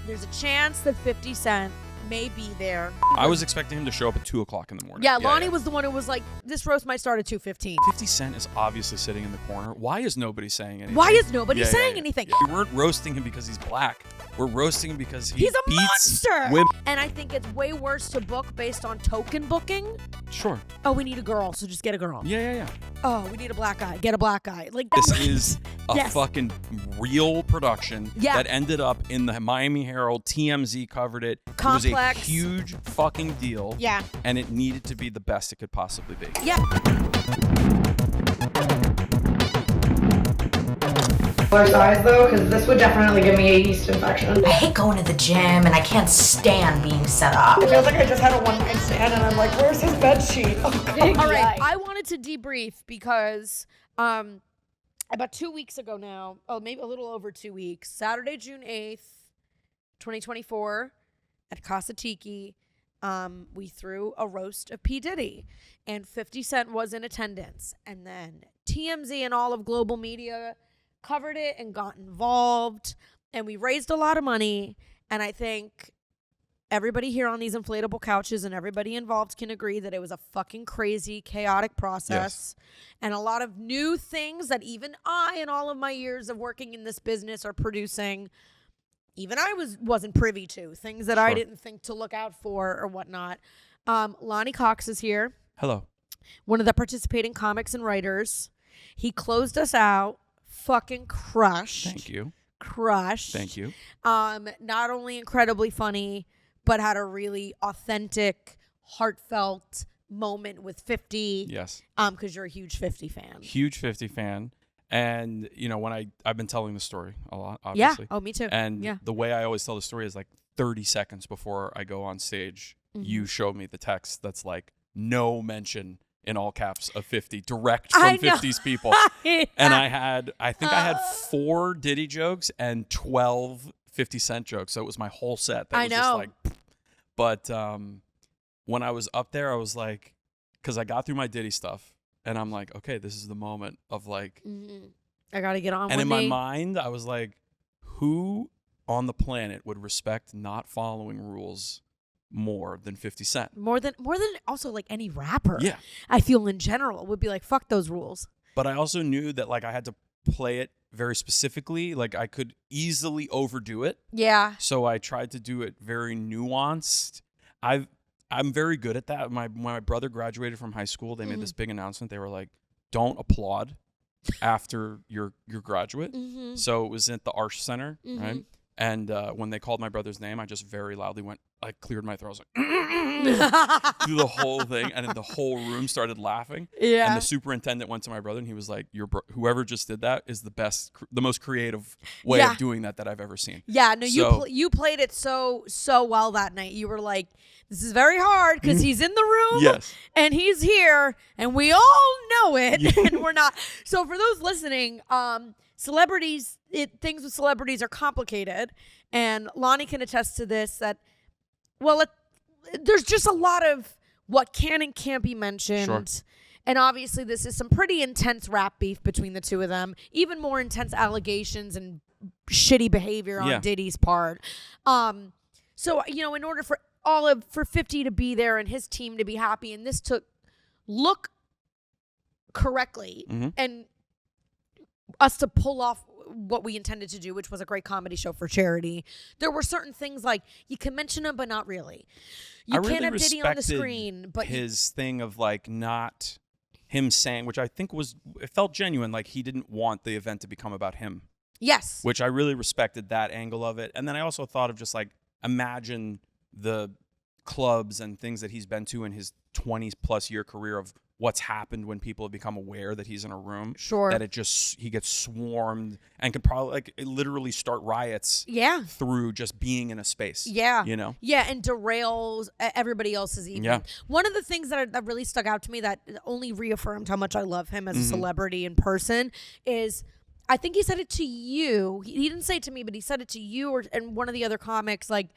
there's a chance that 50 Cent may be there. I was expecting him to show up at 2 o'clock in the morning. Yeah, Lonnie was the one who was like, this roast might start at 2:15. 50 Cent is obviously sitting in the corner. Why is nobody saying anything? Why is nobody saying anything? We weren't roasting him because he's black. We're roasting him because he's a monster. Women. And I think it's way worse to book based on token booking. Sure. Oh, we need a girl, so just get a girl. Yeah. Oh, we need a black guy. Get a black guy. Like this is a fucking real production that ended up in the Miami Herald. TMZ covered it. Complex. It was a huge fucking deal. Yeah. And it needed to be the best it could possibly be. Yeah. Size though, because this would definitely give me a yeast infection. I hate going to the gym and I can't stand being set up. It feels like I just had a one-night stand and I'm like, where's his bed sheet? Oh, all right, I wanted to debrief because about 2 weeks ago now, maybe a little over 2 weeks, Saturday, June 8th, 2024, at Casa Tiki, we threw a roast of P.Diddy, and 50 Cent was in attendance. And then TMZ and all of global media covered it and got involved, and we raised a lot of money. And I think everybody here on these inflatable couches and everybody involved can agree that it was a fucking crazy, chaotic process. And a lot of new things that even I, in all of my years of working in this business, are producing, even I wasn't privy to. Things that I didn't think to look out for or whatnot. Lonnie Cox is here. Hello. One of the participating comics and writers. He closed us out. Fucking crushed. Thank you. Crushed. Thank you. Not only incredibly funny, but had a really authentic, heartfelt moment with 50. Yes. Because you're a huge 50 fan. Huge 50 fan. And, you know, when I've been telling the story a lot, obviously. Yeah. Oh, me too. And the way I always tell the story is like 30 seconds before I go on stage, you show me the text that's like, no mention in all caps of 50, direct from 50's people. And I think I had 4 Diddy jokes and 12 50 Cent jokes. So it was my whole set. That was just like, but when I was up there, I was like, because I got through my Diddy stuff and I'm like, okay, this is the moment of like, I got to get on and with in my mind, I was like, who on the planet would respect not following rules more than 50 Cent? More than also like any rapper. Yeah. I feel in general would be like, fuck those rules. But I also knew that like I had to play it very specifically. Like I could easily overdo it. Yeah. So I tried to do it very nuanced. I'm very good at that. When my brother graduated from high school, they made this big announcement. They were like, don't applaud after your graduate. So it was at the Arch Center, right? And when they called my brother's name, I just very loudly went, I cleared my throat. I was like, through the whole thing. And then the whole room started laughing. Yeah. And the superintendent went to my brother and he was like, whoever just did that is the most creative way of doing that I've ever seen. Yeah. No, you played it so well that night. You were like, this is very hard because he's in the room. Yes. And he's here and we all know it. And we're not. So for those listening, celebrities, things with celebrities are complicated, and Lonnie can attest to this. That there's just a lot of what can and can't be mentioned, and obviously this is some pretty intense rap beef between the two of them. Even more intense allegations and shitty behavior on Diddy's part. So in order for 50 to be there and his team to be happy, and this to look correctly and us to pull off what we intended to do, which was a great comedy show for charity. There were certain things like you can mention him, but not really. You can't have Diddy on the screen, but his thing of like not him saying, which I think it felt genuine, like he didn't want the event to become about him. Yes. Which I really respected that angle of it. And then I also thought of just like, imagine the clubs and things that he's been to in his 20 plus year career of what's happened when people have become aware that he's in a room. Sure. That he gets swarmed and could probably like literally start riots. Yeah. Through just being in a space. Yeah. Yeah, and derails everybody else's evening. Yeah. One of the things that really stuck out to me that only reaffirmed how much I love him as a celebrity in person is, I think he said it to you. He didn't say it to me, but he said it to you and one of the other comics, like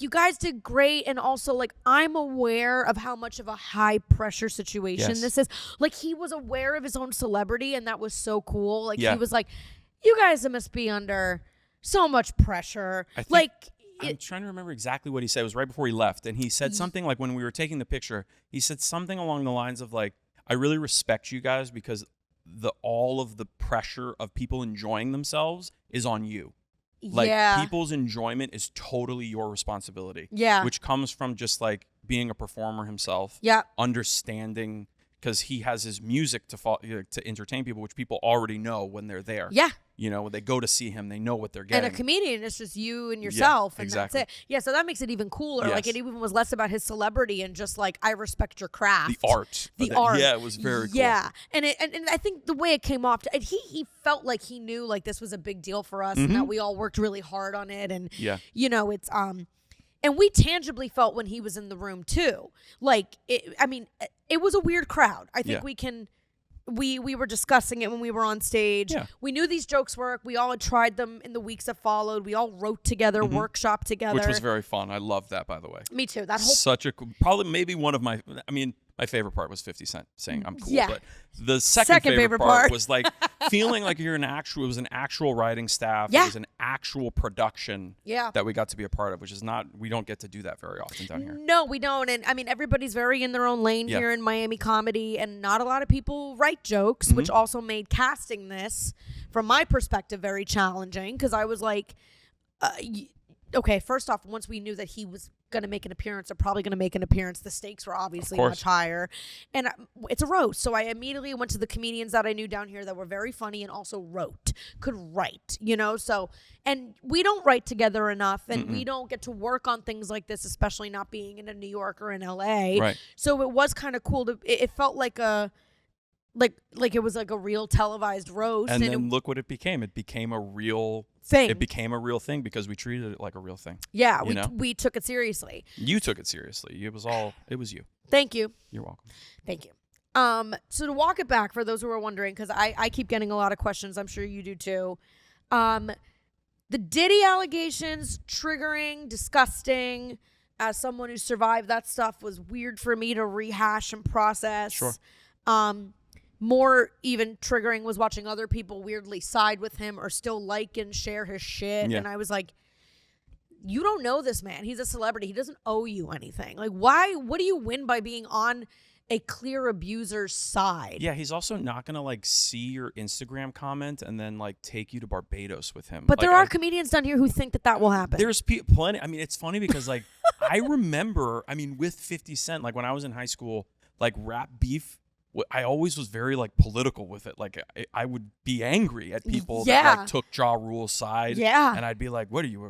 you guys did great, and also like I'm aware of how much of a high pressure situation this is. Like he was aware of his own celebrity, and that was so cool. Like he was like, you guys must be under So much pressure. I think- Like, I'm trying to remember exactly what he said. It was right before he left. And he said something like, when we were taking the picture, he said something along the lines of like, I really respect you guys because all of the pressure of people enjoying themselves is on you. Like, people's enjoyment is totally your responsibility. Yeah. Which comes from just like being a performer himself. Yeah. Understanding, because he has his music to entertain people, which people already know when they're there. Yeah. You know, when they go to see him, they know what they're getting. And a comedian, it's just you and yourself, and exactly. that's it. Yeah, so that makes it even cooler. Like, Yes. it even was less about his celebrity and just like, I respect your craft. The art. Yeah, it was very cool. Yeah, and I think the way it came off, and he felt like he knew like this was a big deal for us, and that we all worked really hard on it, and you know, it's and we tangibly felt when he was in the room too. Like, it was a weird crowd. I think we were discussing it when we were on stage. Yeah. We knew these jokes work. We all had tried them in the weeks that followed. We all wrote together, workshop together. Which was very fun. I loved that, by the way. Me too. That whole Such a probably maybe one of my. I mean, my favorite part was 50 Cent saying I'm cool. Yeah. But the second favorite part part. was like feeling like you're it was an actual writing staff. Yeah. It was an actual production. Yeah. That we got to be a part of, which is we don't get to do that very often down here. No, we don't. And I mean, everybody's very in their own lane Yeah. here in Miami comedy, and not a lot of people write jokes, which also made casting this, from my perspective, very challenging, because I was like, okay, first off, once we knew that he was going to make an appearance, or probably going to make an appearance, the stakes were obviously much higher. And it's a roast. So I immediately went to the comedians that I knew down here that were very funny and also could write, you know? So, and we don't write together enough, and we don't get to work on things like this, especially not being in New York or in LA. Right. So it was kind of cool it felt like like it was like a real televised roast. And then look what it became. It became a real thing. It became a real thing because we treated it like a real thing. Yeah, you we took it seriously. You took it seriously. It was you. Thank you. You're welcome. Thank you. So to walk it back, for those who are wondering, because I keep getting a lot of questions, I'm sure you do too. The Diddy allegations, triggering, disgusting. As someone who survived that stuff, was weird for me to rehash and process. Sure. More even triggering was watching other people weirdly side with him or still like and share his shit. Yeah. And I was like, you don't know this man. He's a celebrity. He doesn't owe you anything. Like, why? What do you win by being on a clear abuser's side? Yeah, he's also not going to like see your Instagram comment and then like take you to Barbados with him. But like, there are comedians down here who think that will happen. There's plenty. I mean, it's funny because like I remember, I mean, with 50 Cent, like when I was in high school, like rap beef, I always was very like political with it. Like I would be angry at people that like took Ja Rule's side. Yeah. And I'd be like, what are you,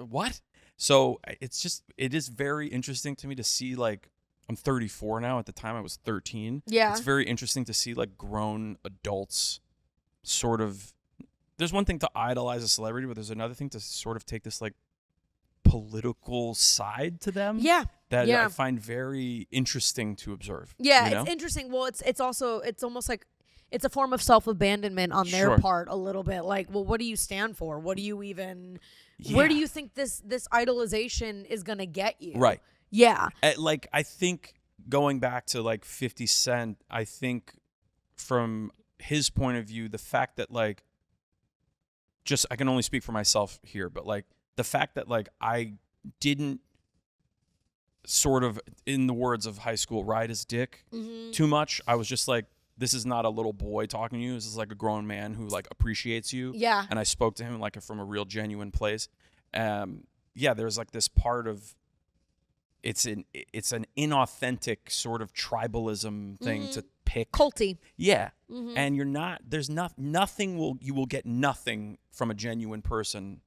what? So it is very interesting to me to see, like, I'm 34 now. At the time I was 13. Yeah. It's very interesting to see like grown adults sort of, there's one thing to idolize a celebrity, but there's another thing to sort of take this like political side to them. Yeah. That I find very interesting to observe. Yeah, you know? it's interesting. Well, it's also, it's almost like it's a form of self-abandonment on their part a little bit. Like, well, what do you stand for? What do you even, where do you think this idolization is going to get you? Right. Yeah. Like, I think going back to like 50 Cent, I think from his point of view, the fact that like, I can only speak for myself here, but like the fact that like I didn't sort of, in the words of high school, ride his dick too much. I was just like, this is not a little boy talking to you. This is like a grown man who like appreciates you. Yeah. And I spoke to him like from a real genuine place. There's like this part of, it's an inauthentic sort of tribalism thing to pick. Culty. Yeah. And you will get nothing from a genuine person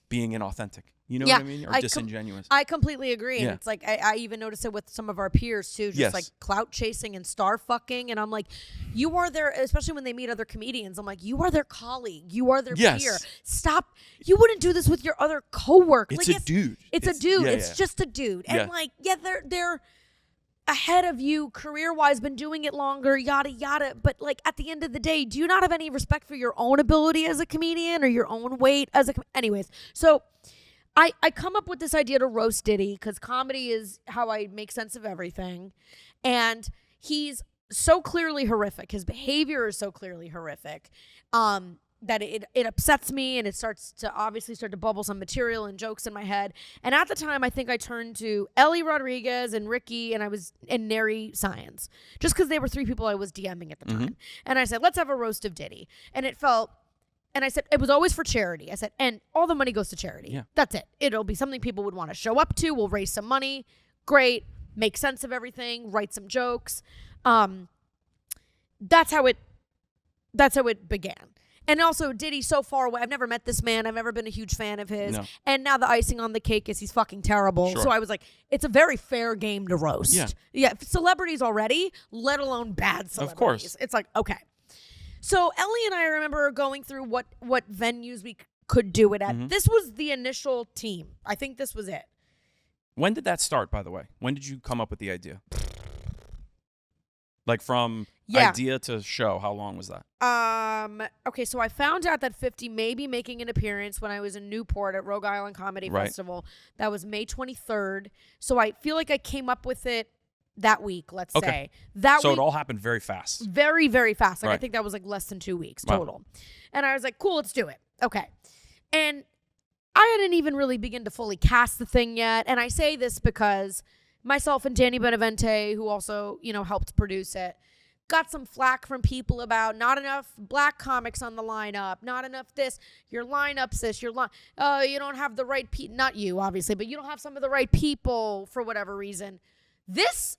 being inauthentic. You know what I mean? Or disingenuous. I completely agree. Yeah. And it's like, I even noticed it with some of our peers too, just like clout chasing and star fucking. And I'm like, you are their, especially when they meet other comedians, I'm like, you are their colleague. You are their peer. Stop. You wouldn't do this with your other coworker. It's like, a dude. It's a dude. Yeah, it's just a dude. And like, they're ahead of you career-wise, been doing it longer, yada, yada. But like at the end of the day, do you not have any respect for your own ability as a comedian or your own weight as a anyways? So I come up with this idea to roast Diddy because comedy is how I make sense of everything. And he's so clearly horrific. His behavior is so clearly horrific. that it upsets me, and it starts to bubble some material and jokes in my head. And at the time, I think I turned to Ellie Rodriguez and Ricky, and Neri Science, just because they were 3 people I was DMing at the time. And I said, let's have a roast of Diddy. And I said, it was always for charity. I said, and all the money goes to charity. Yeah. That's it. It'll be something people would want to show up to. We'll raise some money. Great. Make sense of everything. Write some jokes. That's how it began. And also, Diddy so far away. I've never met this man. I've never been a huge fan of his. No. And now the icing on the cake is he's fucking terrible. Sure. So I was like, it's a very fair game to roast. Yeah. Celebrities already, let alone bad celebrities. Of course. It's like, okay. So Ellie and I remember going through what venues we could do it at. This was the initial team. I think this was it. When did that start, by the way? When did you come up with the idea? Like from idea to show, how long was that? Okay, so I found out that 50 may be making an appearance when I was in Newport at Rogue Island Comedy Festival. That was May 23rd. So I feel like I came up with it that week, let's say. So it all happened very fast. Very, very fast. Like Right. I think that was like less than 2 weeks Wow. total. And I was like, cool, let's do it. Okay. And I hadn't even really begun to fully cast the thing yet. And I say this because myself and Danny Benevente, who also, helped produce it, got some flack from people about not enough black comics on the lineup, not enough this, your lineup's this, you don't have the right people, not you, obviously, but you don't have some of the right people for whatever reason. This,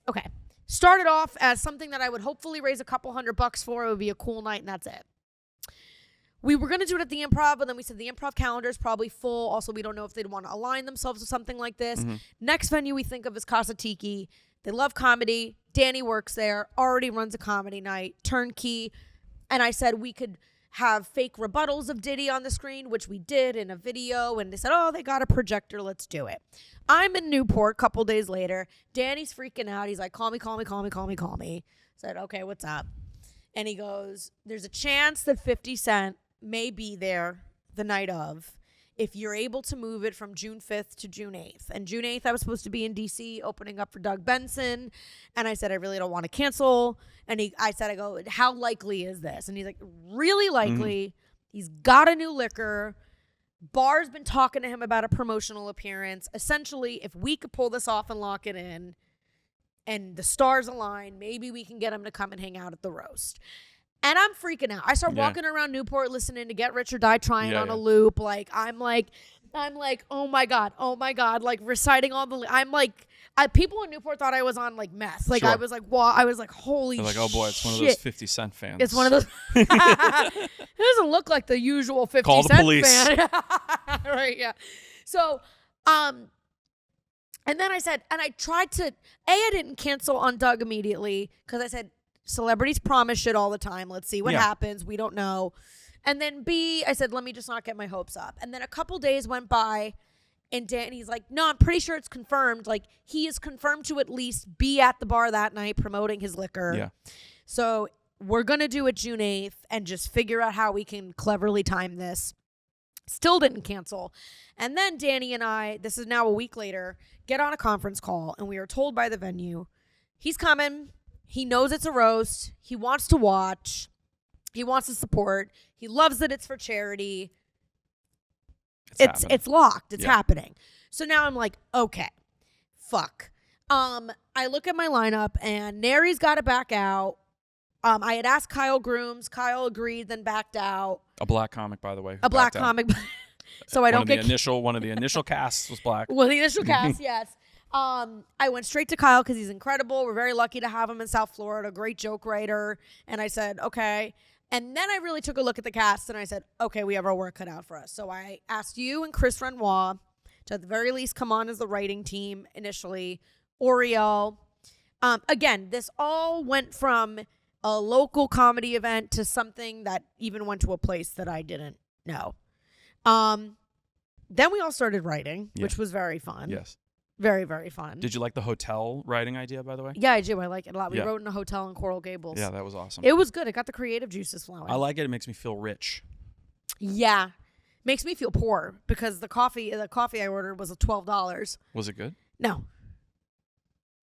started off as something that I would hopefully raise a couple $100 for. It would be a cool night, and that's it. We were going to do it at the Improv, but then we said the Improv calendar is probably full. Also, we don't know if they'd want to align themselves with something like this. Next venue we think of is Casa Tiki. They love comedy. Danny works there, already runs a comedy night, turnkey. And I said we could have fake rebuttals of Diddy on the screen, which we did in a video. And they said, they got a projector. Let's do it. I'm in Newport a couple days later. Danny's freaking out. He's like, call me. I said, okay, what's up? And he goes, there's a chance that 50 Cent may be there the night of if you're able to move it from June 5th to June 8th. And June 8th, I was supposed to be in D.C. opening up for Doug Benson. And I said, I really don't want to cancel. And I go, how likely is this? And he's like, really likely. He's got a new liquor. Bar's been talking to him about a promotional appearance. Essentially, if we could pull this off and lock it in and the stars align, maybe we can get him to come and hang out at the roast. And I'm freaking out. I start walking around Newport listening to Get Rich or Die Trying on a loop. I'm like, oh my God, like reciting all the, people in Newport thought I was on like meth. Like, Sure. I was like, wow, I was like, holy shit. They're like, oh boy, it's one of those 50 Cent fans. It's one of those. It doesn't look like the usual 50 Call the Cent police. fan. Right, yeah. So, and then I said, and I tried to, I didn't cancel on Doug immediately because I said, celebrities promise shit all the time. Let's see what happens. We don't know. And then B, I said, let me just not get my hopes up. And then a couple days went by, and Danny's like, no, I'm pretty sure it's confirmed. Like, he is confirmed to at least be at the bar that night promoting his liquor. Yeah. So we're going to do it June 8th and just figure out how we can cleverly time this. Still didn't cancel. And then Danny and I, this is now a week later, get on a conference call, and we are told by the venue, he's coming. He knows it's a roast. He wants to watch. He wants to support. He loves that it's for charity. It's locked. It's happening. So now I'm like, okay, fuck. I look at my lineup, and Neri's got to back out. I had asked Kyle Grooms. Kyle agreed, then backed out. A black comic, by the way. A black comic. So I don't get one of the initial casts was black. Well, the initial cast, yes. I went straight to Kyle because he's incredible. We're very lucky to have him in South Florida, great joke writer. And I said, okay. And then I really took a look at the cast and I said, okay, we have our work cut out for us. So I asked you and Chris Renoir to at the very least come on as the writing team initially. Oriel. Again, this all went from a local comedy event to something that even went to a place that I didn't know. Then we all started writing, which was very fun. Yes. Very, very fun. Did you like the hotel writing idea, by the way? Yeah, I do. I like it a lot. We wrote in a hotel in Coral Gables. Yeah, that was awesome. It was good. It got the creative juices flowing. I like it. It makes me feel rich. Yeah. Makes me feel poor because the coffee I ordered was $12. Was it good? No.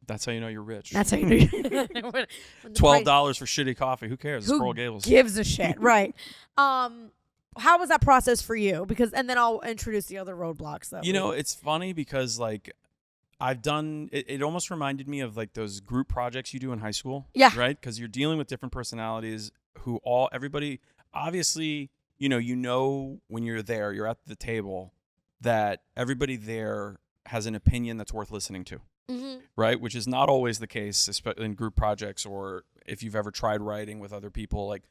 That's how you know you're rich. That's how you know. $12 for shitty coffee. Who cares? It's Coral Gables. Gives a shit, right? how was that process for you? Because and then I'll introduce the other roadblocks that it's funny because like I've done it almost reminded me of like those group projects you do in high school. Yeah. Right? Because you're dealing with different personalities who everybody obviously, you know when you're there, you're at the table, that everybody there has an opinion that's worth listening to. Right? Which is not always the case, especially in group projects or if you've ever tried writing with other people. Like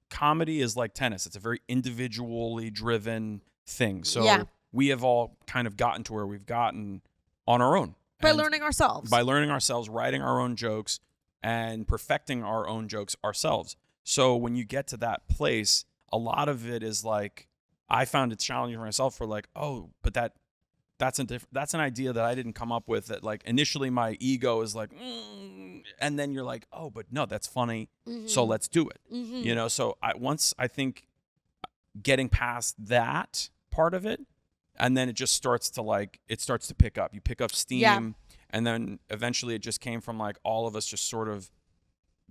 comedy is like tennis. It's a very individually driven thing. So we have all kind of gotten to where we've gotten on our own. By learning ourselves. By learning ourselves, writing our own jokes, and perfecting our own jokes ourselves. So when you get to that place, a lot of it is like, I found it challenging for myself for like, oh, but that's an idea that I didn't come up with, that like initially my ego is like, and then you're like, oh, but no, that's funny. So let's do it. So I think getting past that part of it, and then it just starts to pick up. You pick up steam, and then eventually it just came from like all of us just sort of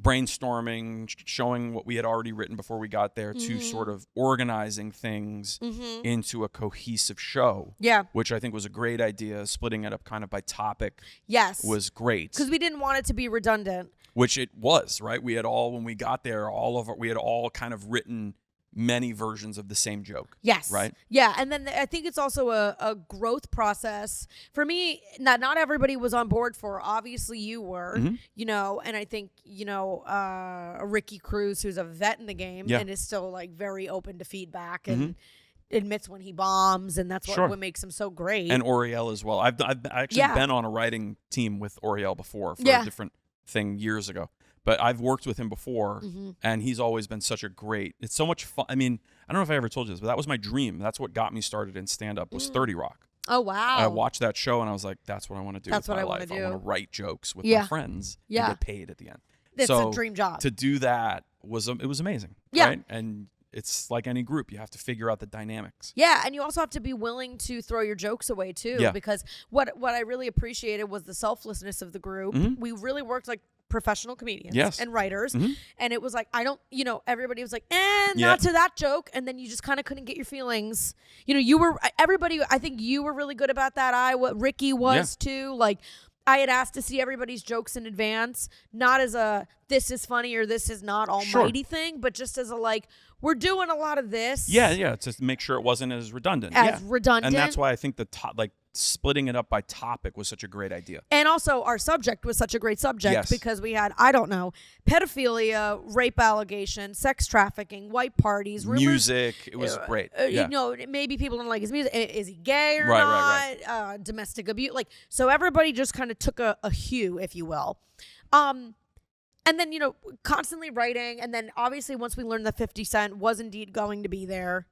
brainstorming, showing what we had already written before we got there, to sort of organizing things into a cohesive show. Yeah. Which I think was a great idea. Splitting it up kind of by topic. Yes. Was great. Because we didn't want it to be redundant. Which it was, right? We had all, when we got there, we had all kind of written many versions of the same joke. Yes. Right? Yeah. And then I think it's also a growth process. For me, not everybody was on board for. Obviously, you were, and I think, Ricky Cruz, who's a vet in the game and is still like very open to feedback and admits when he bombs, and that's what makes him so great. And Oriel as well. I've actually been on a writing team with Oriel before for a different thing years ago. But I've worked with him before, and he's always been such a great. It's so much fun. I mean, I don't know if I ever told you this, but that was my dream. That's what got me started in stand-up, was 30 Rock. Oh, wow. I watched that show, and I was like, that's what I want to do with my life. I want to write jokes with my friends and get paid at the end. It's a dream job. To do that was amazing. Yeah. Right? And it's like any group. You have to figure out the dynamics. Yeah, and you also have to be willing to throw your jokes away, too. Yeah. Because what I really appreciated was the selflessness of the group. We really worked like professional comedians and writers, and it was like, I don't, everybody was like, not to that joke, and then you just kind of couldn't get your feelings. I think you were really good about that. Ricky was too. Like, I had asked to see everybody's jokes in advance, not as a this is funny or this is not almighty thing, but just as a like, we're doing a lot of this. Yeah, to make sure it wasn't as redundant. Redundant. And that's why I think splitting it up by topic was such a great idea. And also our subject was such a great subject because we had, I don't know, pedophilia, rape allegations, sex trafficking, white parties, rumors, music. It was great. Maybe people don't like his music. Is he gay or not? Right. Domestic abuse. So everybody just kind of took a hue, if you will. And then, constantly writing. And then obviously once we learned that 50 Cent was indeed going to be there,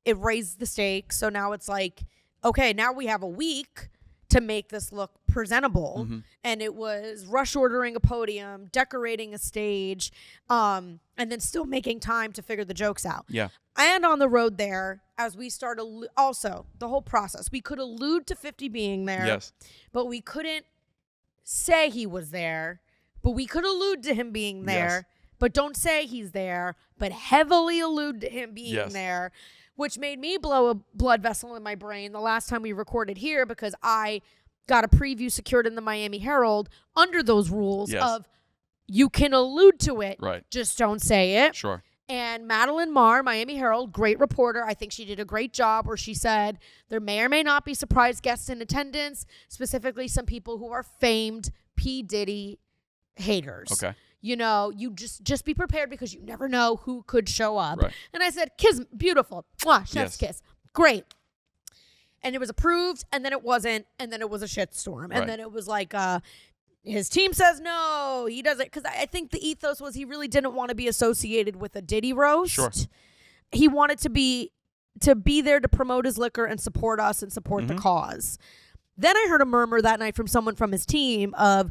it raised the stakes. So now it's like, okay, now we have a week to make this look presentable. And it was rush ordering a podium, decorating a stage, and then still making time to figure the jokes out. Yeah. And on the road there, as we started, also the whole process, we could allude to 50 being there. Yes. But we couldn't say he was there, but we could allude to him being there, but don't say he's there, but heavily allude to him being there. Which made me blow a blood vessel in my brain the last time we recorded here, because I got a preview secured in the Miami Herald under those rules of you can allude to it, just don't say it. Sure. And Madeline Marr, Miami Herald, great reporter. I think she did a great job where she said there may or may not be surprise guests in attendance, specifically some people who are famed P.Diddy haters. Okay. You just be prepared because you never know who could show up. Right. And I said, kiss, beautiful. Mwah, chef's kiss. Great. And it was approved, and then it wasn't, and then it was a shitstorm. And then it was like, his team says no, he doesn't. Because I think the ethos was he really didn't want to be associated with a Diddy roast. Sure. He wanted to be there to promote his liquor and support us and support the cause. Then I heard a murmur that night from someone from his team of,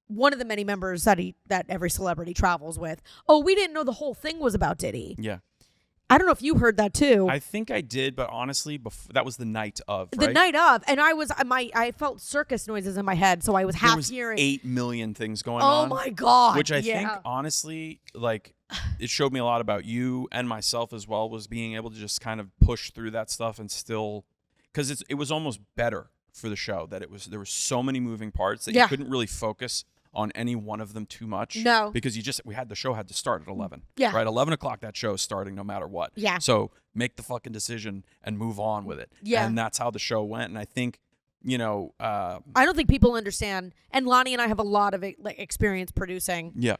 one of the many members that every celebrity travels with. Oh, we didn't know the whole thing was about Diddy. Yeah. I don't know if you heard that too. I think I did, but honestly, that was the night of, right? The night of, and I felt circus noises in my head, so I was hearing 8 million things going on. Oh my God. Which I think, honestly, like, it showed me a lot about you and myself as well, was being able to just kind of push through that stuff and still, because it was almost better for the show that there were so many moving parts that you couldn't really focus on any one of them too much. No. Because the show had to start at 11. Yeah. Right? 11 o'clock, that show is starting no matter what. Yeah. So make the fucking decision and move on with it. Yeah. And that's how the show went. And I think, I don't think people understand. And Lonnie and I have a lot of experience producing. Yeah.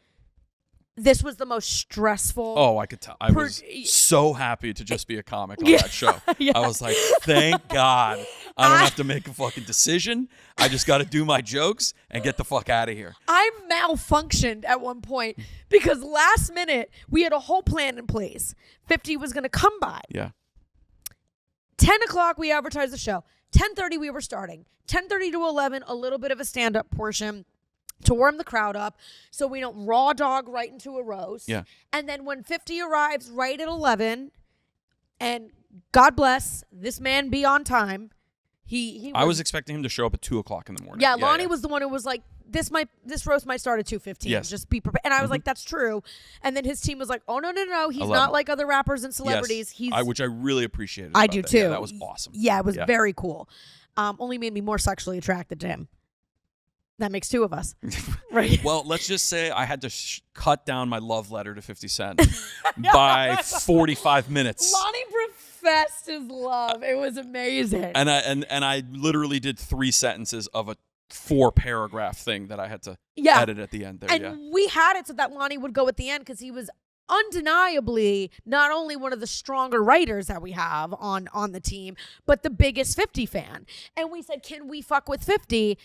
This was the most stressful. Oh, I could tell. I was so happy to just be a comic on that show. Yeah. I was like, thank God I don't have to make a fucking decision. I just got to do my jokes and get the fuck out of here. I malfunctioned at one point because last minute we had a whole plan in place. 50 was going to come by. Yeah. 10 o'clock we advertised the show. 10:30 we were starting. 10:30 to 11, a little bit of a stand-up portion to warm the crowd up so we don't raw dog right into a roast. Yeah. And then when 50 arrives right at 11, and God bless, this man be on time. I was expecting him to show up at 2 o'clock in the morning. Yeah, Lonnie was the one who was like, this roast might start at 2:15. Yes. Just be prepared. And I was like, that's true. And then his team was like, oh, no. He's 11. not like other rappers and celebrities. Yes. Which I really appreciated. I do too. Yeah, that was awesome. Yeah, it was very cool. Only made me more sexually attracted to him. That makes two of us. Right. Well, let's just say I had to cut down my love letter to 50 Cent by 45 minutes. Lonnie professed his love. It was amazing. And I literally did 3 sentences of a 4-paragraph thing that I had to edit at the end there. And we had it so that Lonnie would go at the end because he was undeniably not only one of the stronger writers that we have on the team, but the biggest 50 fan. And we said, can we fuck with 50?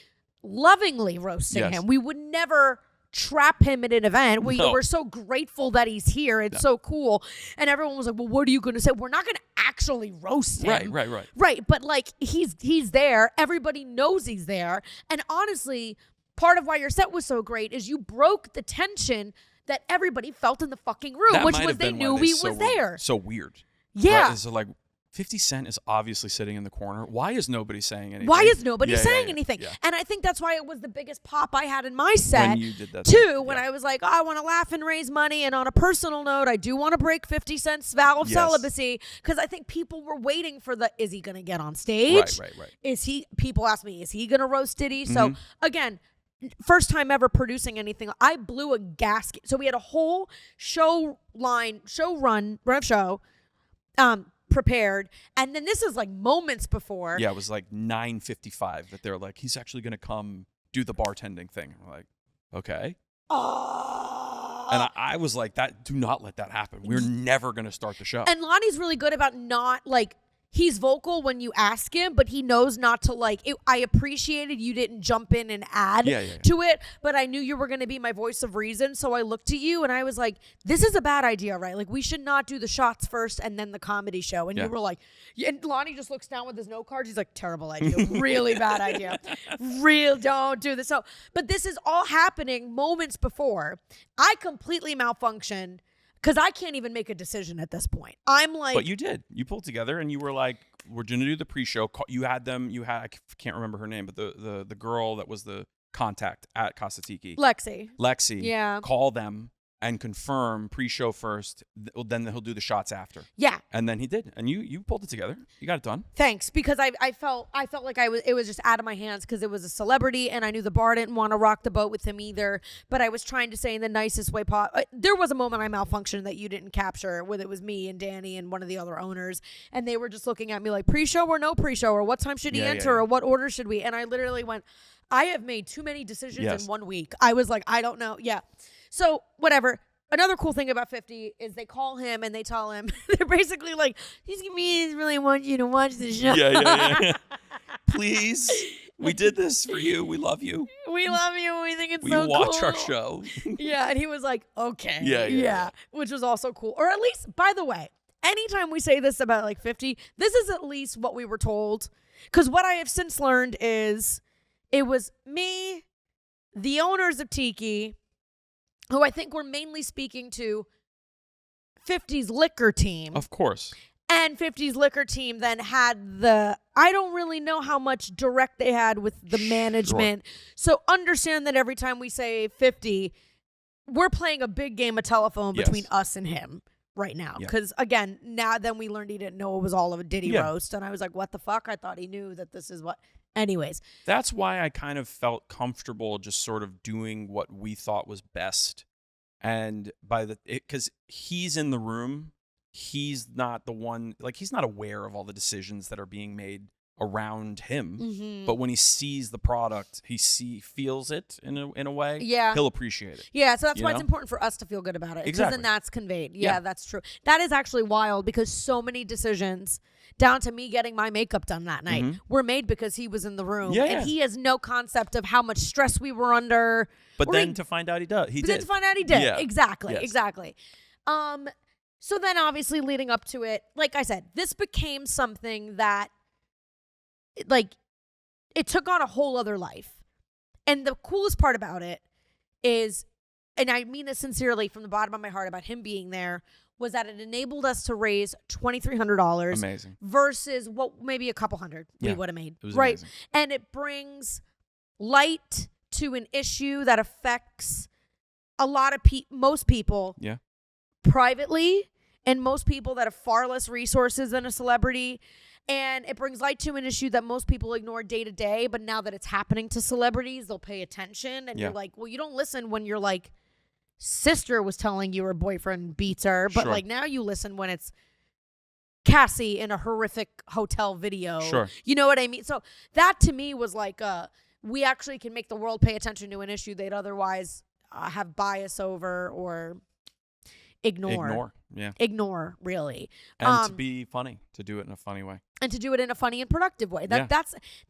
Lovingly roasting him. We would never trap him at an event. We're so grateful that he's here. It's so cool. And everyone was like, well, what are you going to say? We're not going to actually roast him. Right. But like he's there. Everybody knows he's there. And honestly, part of why your set was so great is you broke the tension that everybody felt in the fucking room, which was they knew he was there. So weird. Yeah. Right? So like 50 Cent is obviously sitting in the corner. Why is nobody saying anything? Why is nobody saying anything? Yeah. And I think that's why it was the biggest pop I had in my set. When you did that too, when I was like, oh, I want to laugh and raise money. And on a personal note, I do want to break 50 Cent's vow of celibacy because I think people were waiting for is he going to get on stage? Right. People ask me, is he going to roast Diddy? So again, first time ever producing anything. I blew a gasket. So we had a whole run of show, prepared, and then this is like moments before. Yeah, it was like 9:55 that they're like, he's actually gonna come do the bartending thing. We're like, okay. And I was like, do not let that happen. We're never gonna start the show. And Lonnie's really good about not like. He's vocal when you ask him, but he knows not to like it. I appreciated you didn't jump in and add to it, but I knew you were going to be my voice of reason. So I looked at you and I was like, this is a bad idea, right? Like we should not do the shots first and then the comedy show. And you were like, and Lonnie just looks down with his note cards. He's like, terrible idea. Really bad idea. Don't do this. So, but this is all happening moments before. I completely malfunctioned. Because I can't even make a decision at this point. I'm like... But you did. You pulled together and you were like, we're going to do the pre-show. You had them... I can't remember her name, but the girl that was the contact at Casa Tiki. Lexi. Yeah. Call them and confirm pre-show first. Then he'll do the shots after. Yeah. And then he did. And you pulled it together. You got it done. Thanks. Because I felt like it was just out of my hands because it was a celebrity and I knew the bar didn't want to rock the boat with him either. But I was trying to say in the nicest way possible. There was a moment I malfunctioned that you didn't capture, whether it was me and Danny and one of the other owners. And they were just looking at me like pre-show or no pre-show or what time should he enter or what order should we? And I literally went, I have made too many decisions in 1 week. I was like, I don't know. Yeah. So whatever. Another cool thing about 50 is they call him and they tell him, they're basically like, these comedians really want you to watch the show. Yeah. Please. We did this for you. We love you. We love you. We think it's we so cool. We watch our show. Yeah. And he was like, okay. Yeah. Which was also cool. Or at least, by the way, anytime we say this about like 50, this is at least what we were told. Because what I have since learned is it was me, the owners of Tiki, who I think we're mainly speaking to 50's liquor team. Of course. And 50's liquor team then had I don't really know how much direct they had with the management. So understand that every time we say 50, we're playing a big game of telephone Yes. between us and him right now. Yeah. Because, again, then we learned he didn't know it was all of a Diddy Yeah. roast. And I was like, what the fuck? I thought he knew that this is what. Anyways. That's why I kind of felt comfortable just sort of doing what we thought was best. And because he's in the room, he's not the one, like, he's not aware of all the decisions that are being made around him. Mm-hmm. But when he sees the product, he feels it in a way. Yeah. He'll appreciate it. Yeah, so that's You why know? it's important for us to feel good about it. Because Exactly. then that's conveyed. Yeah. Yeah, that's true. That is actually wild because so many decisions, down to me getting my makeup done that night, were made because he was in the room. Yeah, and yeah. he has no concept of how much stress we were under. But Or then to find out he did. Then to find out he did. Yeah. Exactly. Yes. Exactly. So then obviously leading up to it, like I said, this became something that, like, it took on a whole other life. And the coolest part about it is, and I mean this sincerely from the bottom of my heart about him being there, was that it enabled us to raise $2,300 Amazing. versus what maybe a couple hundred we Yeah. would have made. It was right. amazing. And it brings light to an issue that affects a lot of most people Yeah. privately, and most people that have far less resources than a celebrity. And it brings light to an issue that most people ignore day to day. But now that it's happening to celebrities, they'll pay attention. And Yeah. you're like, well, you don't listen when you're like, sister was telling you her boyfriend beats her. But Sure. like now you listen when it's Cassie in a horrific hotel video. Sure. You know what I mean? So that to me was like, we actually can make the world pay attention to an issue they'd otherwise have bias over or ignore. Yeah. Ignore, really. And to be funny, to do it in a funny way. And to do it in a funny and productive way. Yeah.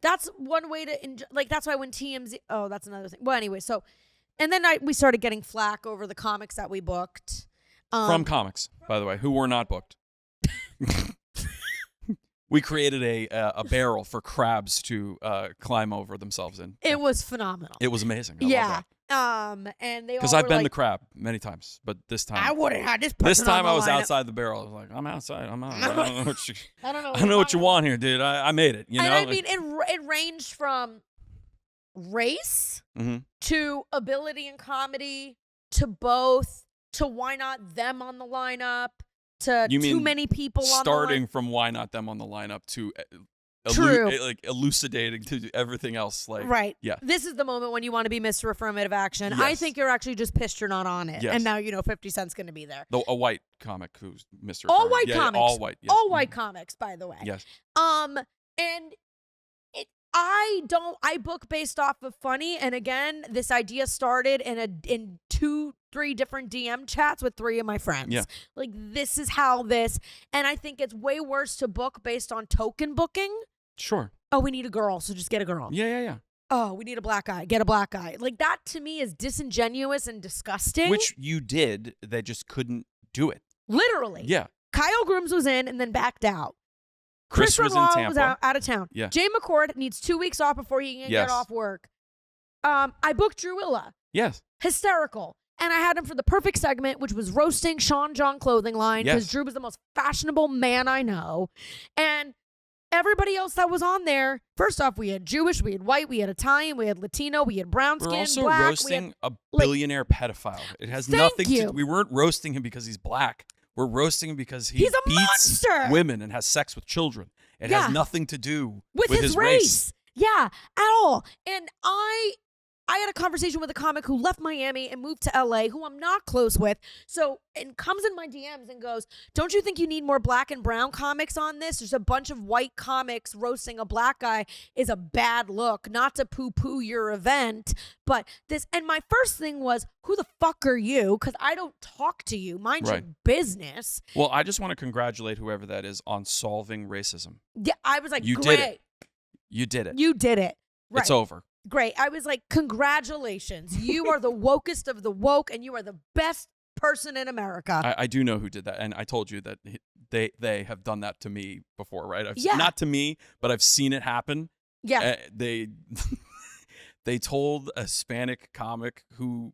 That's one way to like. That's why when TMZ. Oh, that's another thing. Well, anyway, so, and then we started getting flack over the comics that we booked. From comics, by the way, who were not booked. We created a barrel for crabs to climb over themselves in. It was phenomenal. It was amazing. I love yeah. that. And they all Because were I've been like, the crab many times, but this time I wouldn't have this person This time on I the was lineup. outside the barrel. I was like, I'm outside. I'm out. I don't know what you, I don't know. I don't know what you want here, dude. I made it. You know. And I mean, it ranged from race Mhm. to ability and comedy to both to why not them on the lineup to You mean too many people on the starting lineup. from why not them on the lineup to True. like elucidating to everything else. Like, Right. Yeah. This is the moment when you want to be Mr. Affirmative Action. I Yes. think you're actually just pissed you're not on it. Yes. And now you know 50 Cent's going to be there. A white comic who's Mr. All Affirmative. white Yeah, comics. all white. Yes. All white Mhm. comics, by the way. Yes. And I book based off of funny. And again, this idea started in 2-3 different DM chats with 3 of my friends. Yeah. Like, this is how and I think it's way worse to book based on token booking. Sure. Oh, we need a girl, so just get a girl. Yeah. Oh, we need a black guy, get a black guy. Like, that to me is disingenuous and disgusting. Which you did. They just couldn't do it. Literally. Yeah. Kyle Grooms was in and then backed out. Chris was in Renoir Tampa. was out of town. Yeah. Jay McCord needs 2 weeks off before he can Yes. get off work. I booked Drew Willa. Yes. Hysterical. And I had him for the perfect segment, which was roasting Sean John clothing line, because Yes. Drew was the most fashionable man I know. And everybody else that was on there, first off, we had Jewish, we had white, we had Italian, we had Latino, we had brown We're skin, also black. roasting a billionaire pedophile. It has Thank nothing you. to. We weren't roasting him because he's black. We're roasting him because He's a beats monster. women and has sex with children. It Yeah. has nothing to do with his race. Yeah, at all. And I had a conversation with a comic who left Miami and moved to LA, who I'm not close with. So, and comes in my DMs and goes, don't you think you need more black and brown comics on this? There's a bunch of white comics roasting a black guy is a bad look, not to poo-poo your event, but this. And my first thing was, who the fuck are you? Because I don't talk to you. Mind Right. your business. Well, I just want to congratulate whoever that is on solving racism. Yeah, I was like, You great. did it. You did it. You did it. Right. It's over. Great. I was like, congratulations. You are the wokest of the woke, and you are the best person in America. I do know who did that, and I told you that they have done that to me before, right? Yeah. Not to me, but I've seen it happen. Yeah. They they told a Hispanic comic who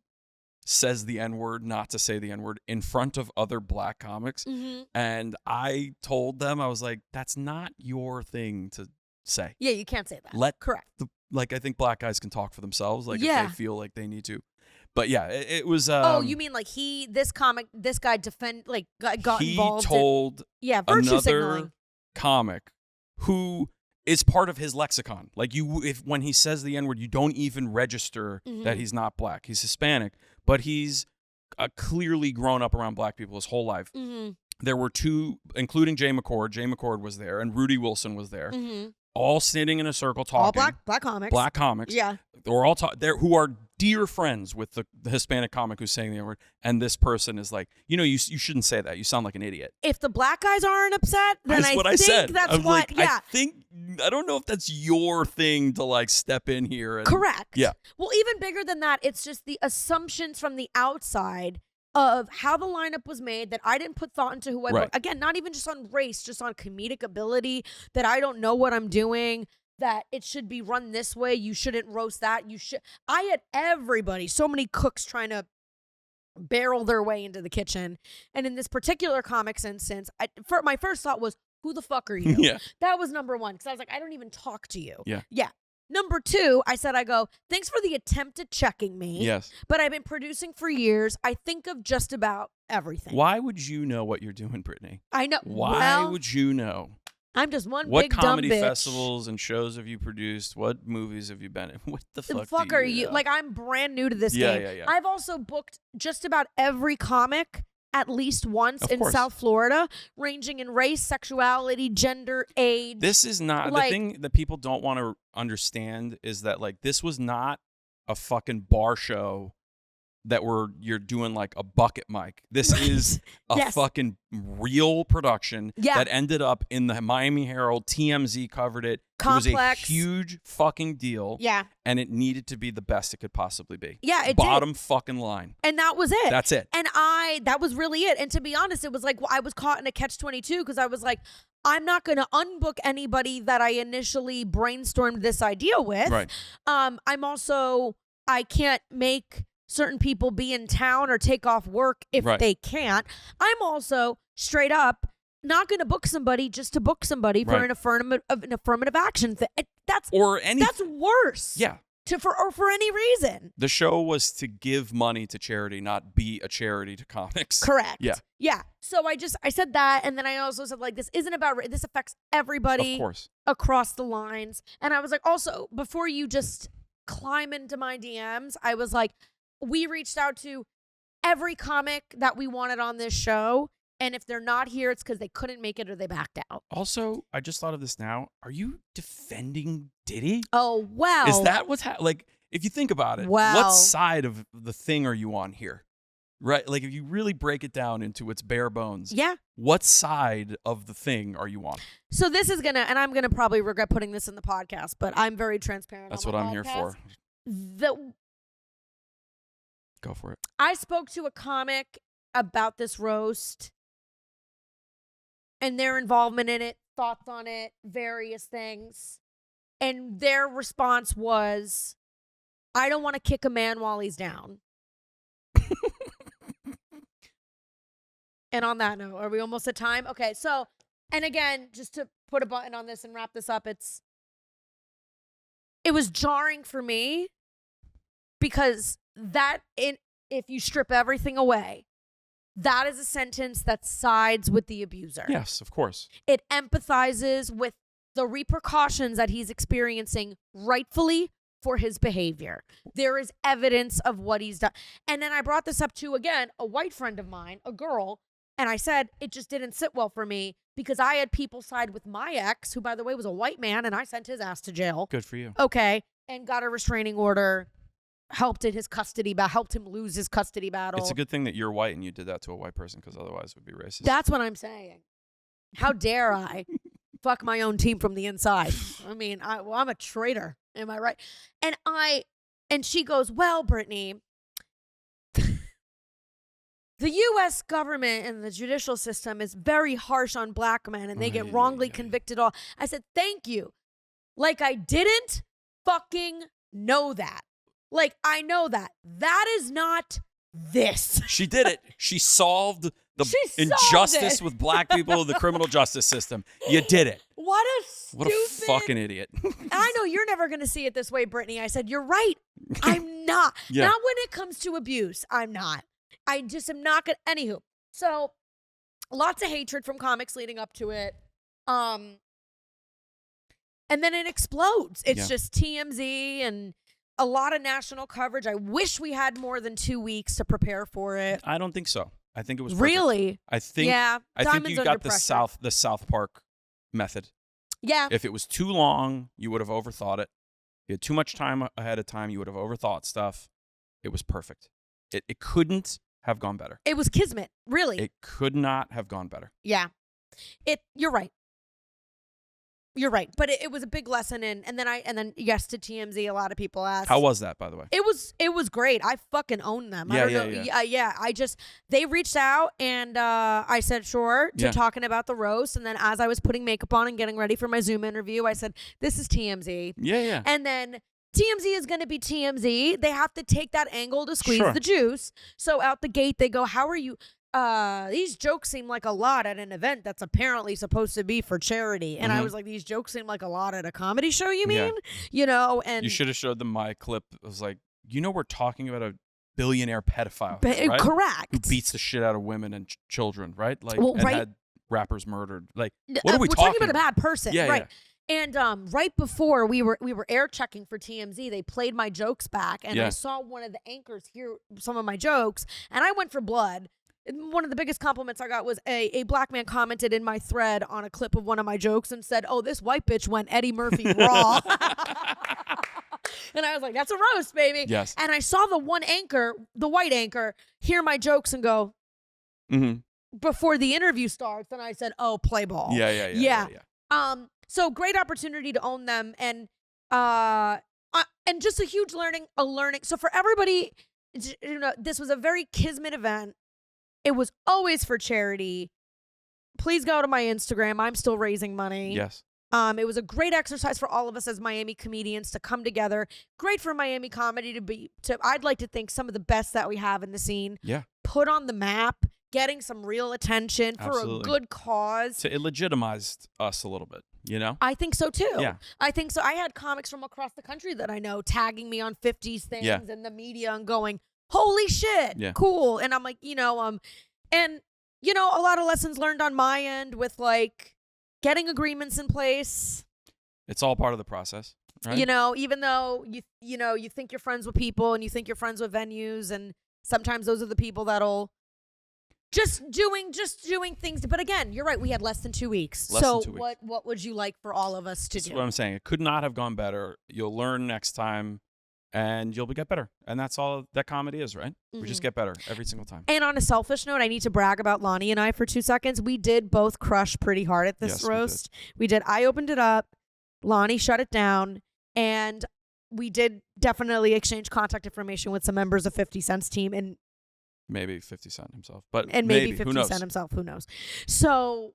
says the N-word not to say the N-word in front of other black comics, Mm-hmm. and I told them, I was like, that's not your thing to say. Yeah, you can't say that. Let Correct. I think black guys can talk for themselves, like Yeah. if they feel like they need to. But yeah, it was. Oh, you mean like this guy got involved? He told virtue another signaling comic who is part of his lexicon. Like when he says the N-word, you don't even register that he's not black. He's Hispanic, but he's clearly grown up around black people his whole life. There were two, including Jay McCord. Jay McCord was there, and Rudy Wilson was there. All sitting in a circle talking. All black comics. Black comics. Yeah. We're all there who are dear friends with the Hispanic comic who's saying the N-word, and this person is like, you shouldn't say that. You sound like an idiot. If the black guys aren't upset, then that's I what think I said. that's I was what. Like, I don't know if that's your thing to like step in here. And, correct. Yeah. Well, even bigger than that, it's just the assumptions from the outside of how the lineup was made that I didn't put thought into who I booked. Again, not even just on race, just on comedic ability, that I don't know what I'm doing, that it should be run this way. You shouldn't roast that. I had everybody, so many cooks trying to barrel their way into the kitchen. And in this particular comics instance, my first thought was, who the fuck are you? Yeah. That was number one. Because I was like, I don't even talk to you. Yeah. Yeah. Number two, I go, thanks for the attempt at checking me. Yes. But I've been producing for years. I think of just about everything. Why would you know what you're doing, Brittany? I know. Why would you know? I'm just one what big dumb bitch. What comedy festivals and shows have you produced? What movies have you been in? What the fuck are you? Like, I'm brand new to this game. Yeah. I've also booked just about every comic at least once in South Florida, ranging in race, sexuality, gender, age. This is not the thing that people don't want to understand is that like this was not a fucking bar show that you're doing like a bucket mic. This is a fucking real production that ended up in the Miami Herald. TMZ covered it. Complex. It was a huge fucking deal. Yeah. And it needed to be the best it could possibly be. Yeah, it Bottom did. fucking line. And that was it. That's it. And that was really it. And to be honest, it was like I was caught in a catch-22 because I was like, I'm not going to unbook anybody that I initially brainstormed this idea with. Right. I can't make certain people be in town or take off work if they can't. I'm also straight up not going to book somebody just to book somebody for an affirmative action thing. That's worse. Yeah. For any reason. The show was to give money to charity, not be a charity to comics. Correct. Yeah. Yeah. So I said that, and then I also said like this isn't about this affects everybody. Of course. Across the lines. And I was like, also before you just climb into my DMs, I was like, we reached out to every comic that we wanted on this show. And if they're not here, it's because they couldn't make it or they backed out. Also, I just thought of this now. Are you defending Diddy? Oh, well. Is that what's like, if you think about it, what side of the thing are you on here? Right? Like, if you really break it down into its bare bones. Yeah. What side of the thing are you on? So this is and I'm going to probably regret putting this in the podcast, but I'm very transparent. That's what I'm here for. Go for it. I spoke to a comic about this roast and their involvement in it, thoughts on it, various things. And their response was, I don't want to kick a man while he's down. And on that note, are we almost at time? Okay, so, and again, just to put a button on this and wrap this up, it was jarring for me because if you strip everything away, that is a sentence that sides with the abuser. Yes, of course. It empathizes with the repercussions that he's experiencing rightfully for his behavior. There is evidence of what he's done. And then I brought this up to, again, a white friend of mine, a girl, and I said it just didn't sit well for me because I had people side with my ex, who, by the way, was a white man, and I sent his ass to jail. Good for you. Okay. And got a restraining order. Helped him lose his custody battle. It's a good thing that you're white and you did that to a white person because otherwise it would be racist. That's what I'm saying. How dare I fuck my own team from the inside? I mean, I'm a traitor. Am I right? And she goes, well, Brittany, the U.S. government and the judicial system is very harsh on black men and they get wrongly convicted. All I said, thank you. Like I didn't fucking know that. Like, I know that. That is not this. She did it. She solved the injustice with black people in the criminal justice system. You did it. What a fucking idiot. I know you're never going to see it this way, Brittany. I said, you're right. I'm not. Yeah. Not when it comes to abuse. I'm not. I just am not gonna. Anywho, so lots of hatred from comics leading up to it. And then it explodes. It's just TMZ and a lot of national coverage. I wish we had more than 2 weeks to prepare for it. I don't think so. I think it was perfect. Really. I think. Yeah. I think Diamond's you got under the pressure. South Park method. Yeah. If it was too long, you would have overthought it. You had too much time ahead of time, you would have overthought stuff. It was perfect. It couldn't have gone better. It was kismet. Really. It could not have gone better. Yeah. You're right. You're right. But it was a big lesson and then yes to TMZ, a lot of people asked. How was that, by the way? It was great. I fucking own them. Yeah, I don't know. Yeah. They reached out and I said sure to talking about the roast. And then as I was putting makeup on and getting ready for my Zoom interview, I said, this is TMZ. Yeah. And then TMZ is going to be TMZ. They have to take that angle to squeeze the juice. So out the gate, they go, how are you? These jokes seem like a lot at an event that's apparently supposed to be for charity. And I was like, these jokes seem like a lot at a comedy show, you mean? You know, and you should have showed them my clip. It was like, we're talking about a billionaire pedophile, right? Correct. Who beats the shit out of women and children, right? Like, had rappers murdered. Like, what are we talking about? We're talking about a bad person, right? Yeah. And right before we were air checking for TMZ, they played my jokes back, and I saw one of the anchors hear some of my jokes, and I went for blood. One of the biggest compliments I got was a black man commented in my thread on a clip of one of my jokes and said, "Oh, this white bitch went Eddie Murphy raw." And I was like, that's a roast, baby. Yes. And I saw the one anchor, the white anchor, hear my jokes and go, before the interview starts. And I said, oh, play ball. Yeah. So great opportunity to own them. And just a huge learning. So for everybody, you know, this was a very kismet event. It was always for charity. Please go to my Instagram. I'm still raising money. Yes. It was a great exercise for all of us as Miami comedians to come together. Great for Miami comedy I'd like to think some of the best that we have in the scene. Yeah. Put on the map, getting some real attention for a good cause. So it legitimized us a little bit, you know? I think so too. Yeah. I think so. I had comics from across the country that I know tagging me on 50s things and the media and going, holy shit, cool. And I'm like, and a lot of lessons learned on my end with like getting agreements in place. It's all part of the process, right? Even though you think you're friends with people and you think you're friends with venues, and sometimes those are the people that'll just doing things. But again, you're right. We had less than 2 weeks. What would you like for all of us to do? That's what I'm saying. It could not have gone better. You'll learn next time. And you'll get better. And that's all that comedy is, right? We just get better every single time. And on a selfish note, I need to brag about Lonnie and I for 2 seconds. We did both crush pretty hard at this roast. We did. I opened it up. Lonnie shut it down. And we did definitely exchange contact information with some members of 50 Cent's team. And maybe 50 Cent himself. But maybe 50 Cent himself. Who knows? So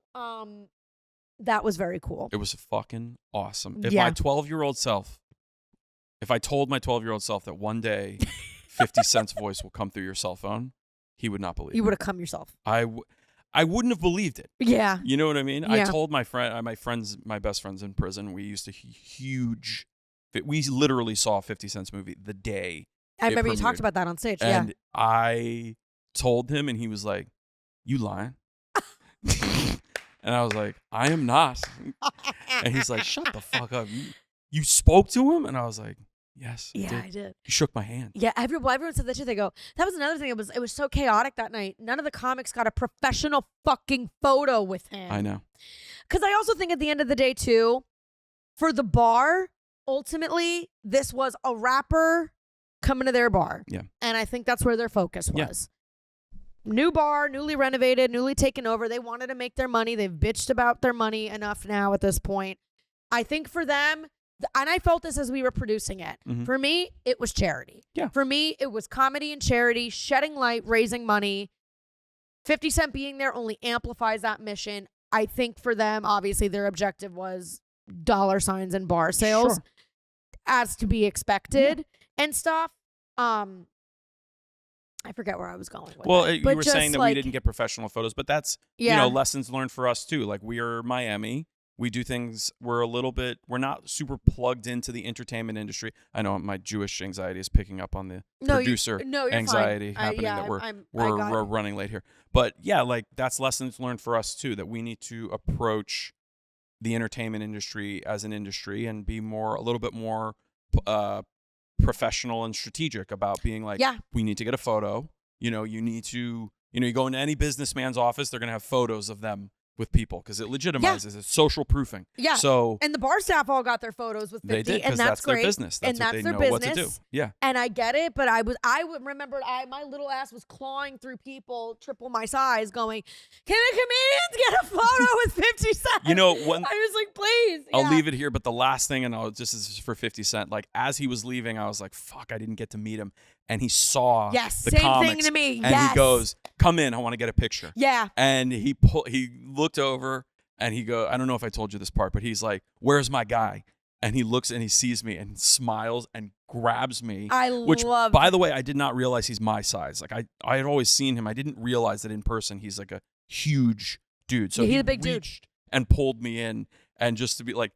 that was very cool. It was fucking awesome. If my 12-year-old self... If I told my 12-year-old self that one day 50 Cent's voice will come through your cell phone, he would not believe it. You would have come yourself. I wouldn't have believed it. Yeah. You know what I mean? Yeah. I told my best friends in prison, we used we literally saw 50 Cent's movie the day I remember you talked about that on stage. And I told him, and he was like, you lying? And I was like, I am not. And he's like, shut the fuck up. You spoke to him? And I was like, yes. I did. He shook my hand. Yeah, everyone said that too. They go, that was another thing. It was so chaotic that night. None of the comics got a professional fucking photo with him. I know. Because I also think at the end of the day too, for the bar, ultimately, this was a rapper coming to their bar. Yeah. And I think that's where their focus was. New bar, newly renovated, newly taken over. They wanted to make their money. They've bitched about their money enough now at this point. I think for them, and I felt this as we were producing it. Mm-hmm. For me, it was charity. Yeah. For me, it was comedy and charity, shedding light, raising money. 50 Cent being there only amplifies that mission. I think for them, obviously, their objective was dollar signs and bar sales, as to be expected and stuff. I forget where I was going with that. You were saying that we didn't get professional photos, but that's lessons learned for us too. Like, we are Miami. We do things. We're not super plugged into the entertainment industry. I know my Jewish anxiety is picking up on the producer anxiety happening that we're running late here. But yeah, like that's lessons learned for us too, that we need to approach the entertainment industry as an industry and be a little bit more professional and strategic about being like, we need to get a photo. You know, you need to, you go into any businessman's office, they're going to have photos of them with people because it legitimizes it's social proofing. Yeah. So and the bar staff all got their photos with 50, they did, and that's great. Their business. That's what they know what to do. Yeah. And I get it, but I remember my little ass was clawing through people triple my size, going, "Can the comedians get a photo with 50 Cent?" You know, I was like, "Please." I'll leave it here, but the last thing, and this is for 50 Cent. Like as he was leaving, I was like, "Fuck, I didn't get to meet him." And he saw the same comics, thing to me. And he goes, "Come in, I want to get a picture." Yeah. And he looked over and he I don't know if I told you this part, but he's like, "Where's my guy?" And he looks and he sees me and smiles and grabs me. Which, by the way, I did not realize he's my size. Like I had always seen him. I didn't realize that in person he's like a huge dude. So he's he a big dude. And pulled me in, and just to be like,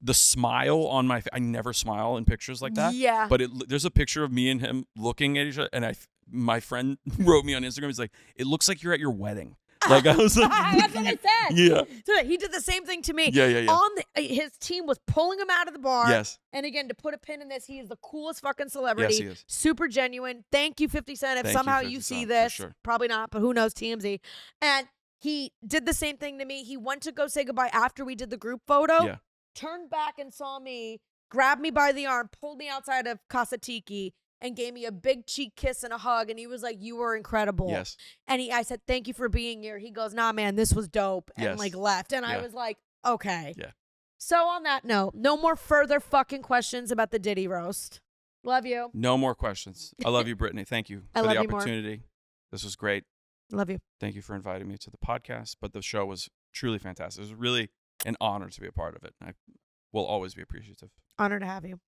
the smile on my face. I never smile in pictures like that. Yeah. But there's a picture of me and him looking at each other, and my friend wrote me on Instagram. He's like, "It looks like you're at your wedding." Like I was like, that's what I said. Yeah. So he did the same thing to me. Yeah. His team was pulling him out of the bar. Yes. And again, to put a pin in this, he is the coolest fucking celebrity. Yes, he is. Super genuine. Thank you, 50 Cent. If somehow you see this, sure. Probably not, but who knows, TMZ. And he did the same thing to me. He went to go say goodbye after we did the group photo. Yeah. Turned back and saw me, grabbed me by the arm, pulled me outside of Casa Tiki, and gave me a big cheek kiss and a hug. And he was like, "You were incredible." Yes. And I said, "Thank you for being here." He goes, "Nah, man, this was dope." And like left. And I was like, okay. Yeah. So on that note, no more further fucking questions about the Diddy roast. Love you. No more questions. I love you, Brittany. Thank you for the opportunity. This was great. Love you. Thank you for inviting me to the podcast. But the show was truly fantastic. It was really an honor to be a part of it. I will always be appreciative. Honor to have you.